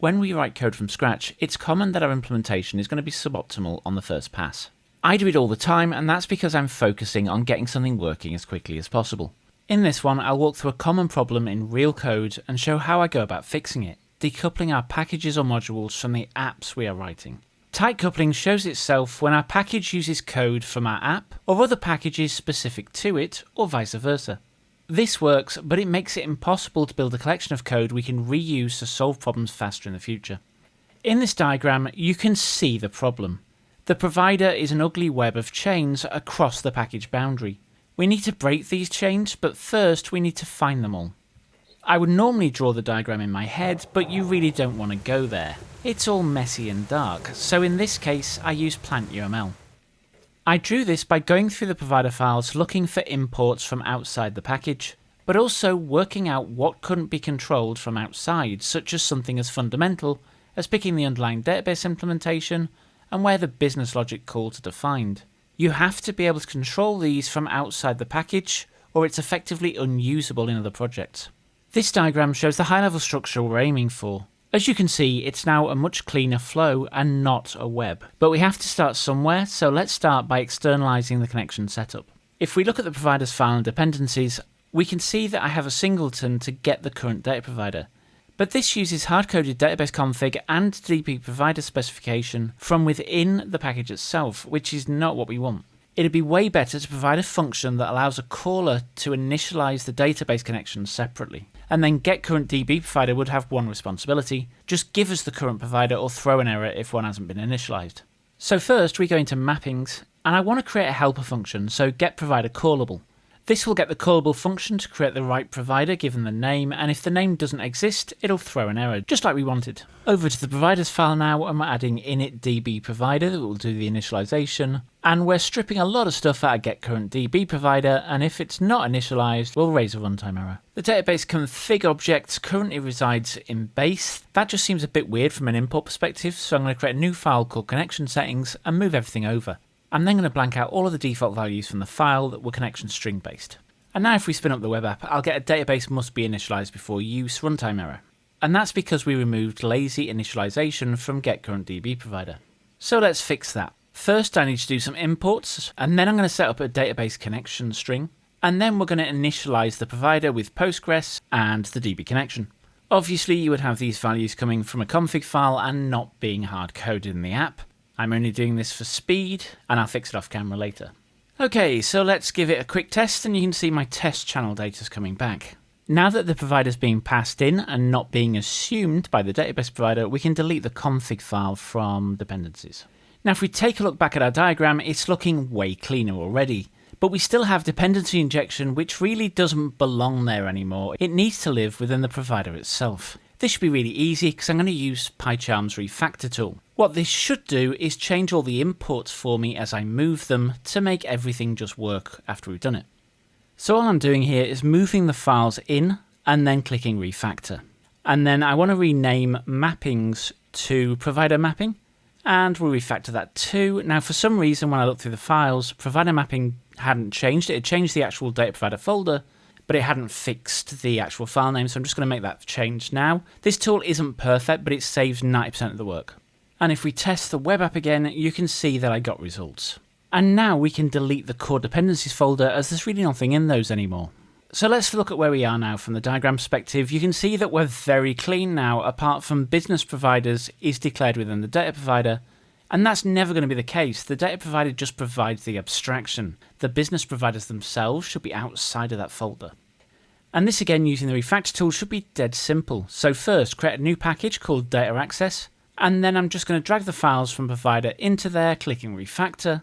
when we write code from scratch, it's common that our implementation is going to be suboptimal on the first pass. I do it all the time, and that's because I'm focusing on getting something working as quickly as possible. In this one, I'll walk through a common problem in real code and show how I go about fixing it, decoupling our packages or modules from the apps we are writing. Tight coupling shows itself when our package uses code from our app or other packages specific to it, or vice versa. This works, but it makes it impossible to build a collection of code we can reuse to solve problems faster in the future. In this diagram, you can see the problem. The provider is an ugly web of chains across the package boundary. We need to break these chains, but first we need to find them all. I would normally draw the diagram in my head, but you really don't want to go there. It's all messy and dark, so in this case I use plant.uml. I drew this by going through the provider files looking for imports from outside the package, but also working out what couldn't be controlled from outside, such as something as fundamental as picking the underlying database implementation and where the business logic calls are defined. You have to be able to control these from outside the package, or it's effectively unusable in other projects. This diagram shows the high-level structure we're aiming for. As you can see, it's now a much cleaner flow and not a web. But we have to start somewhere, so let's start by externalizing the connection setup. If we look at the provider's file and dependencies, we can see that I have a singleton to get the current data provider. But this uses hard-coded database config and DB provider specification from within the package itself, which is not what we want. It'd be way better to provide a function that allows a caller to initialize the database connection separately. And then getCurrentDB provider would have one responsibility: just give us the current provider or throw an error if one hasn't been initialized. So first we go into mappings, and I want to create a helper function, so getProviderCallable. This will get the callable function to create the right provider given the name, and if the name doesn't exist, it'll throw an error, just like we wanted. Over to the providers file now, and we're adding initDB provider that will do the initialization, and we're stripping a lot of stuff out of getCurrentDB provider, and if it's not initialized, we'll raise a runtime error. The database config object currently resides in base. That just seems a bit weird from an import perspective, so I'm going to create a new file called connection settings and move everything over. I'm then going to blank out all of the default values from the file that were connection string based. And now if we spin up the web app, I'll get a database must be initialized before use runtime error. And that's because we removed lazy initialization from getCurrentDB provider. So let's fix that. First I need to do some imports, and then I'm going to set up a database connection string, and then we're going to initialize the provider with Postgres and the DB connection. Obviously you would have these values coming from a config file and not being hard coded in the app. I'm only doing this for speed, and I'll fix it off camera later. Okay, so let's give it a quick test, and you can see my test channel data is coming back. Now that the provider is being passed in and not being assumed by the database provider, we can delete the config file from dependencies. Now if we take a look back at our diagram, it's looking way cleaner already. But we still have dependency injection, which really doesn't belong there anymore. It needs to live within the provider itself. This should be really easy because I'm going to use PyCharm's refactor tool. What this should do is change all the imports for me as I move them to make everything just work after we've done it. So all I'm doing here is moving the files in and then clicking refactor. And then I want to rename mappings to provider mapping, and we'll refactor that too. Now for some reason when I looked through the files, provider mapping hadn't changed. It had changed the actual data provider folder, but it hadn't fixed the actual file name, so I'm just going to make that change now. This tool isn't perfect, but it saves 90% of the work. And if we test the web app again, you can see that I got results. And now we can delete the core dependencies folder, as there's really nothing in those anymore. So let's look at where we are now from the diagram perspective. You can see that we're very clean now, apart from business providers is declared within the data provider. And that's never going to be the case. The data provider just provides the abstraction. The business providers themselves should be outside of that folder. And this again, using the refactor tool, should be dead simple. So first, create a new package called data access. And then I'm just going to drag the files from provider into there, clicking refactor.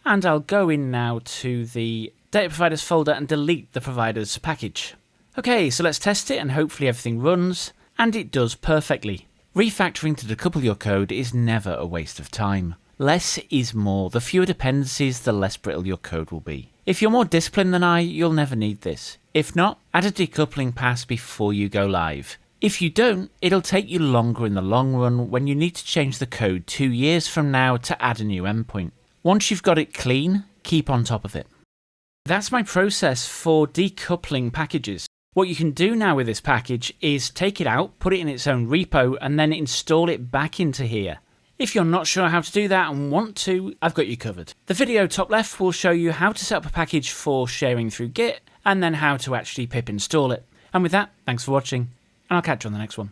And I'll go in now to the data providers folder and delete the provider's package. Okay, so let's test it and hopefully everything runs. And it does perfectly. Refactoring to decouple your code is never a waste of time. Less is more. The fewer dependencies, the less brittle your code will be. If you're more disciplined than I, you'll never need this. If not, add a decoupling pass before you go live. If you don't, it'll take you longer in the long run when you need to change the code 2 years from now to add a new endpoint. Once you've got it clean, keep on top of it. That's my process for decoupling packages. What you can do now with this package is take it out, put it in its own repo, and then install it back into here. If you're not sure how to do that and want to, I've got you covered. The video top left will show you how to set up a package for sharing through Git, and then how to actually pip install it. And with that, thanks for watching, and I'll catch you on the next one.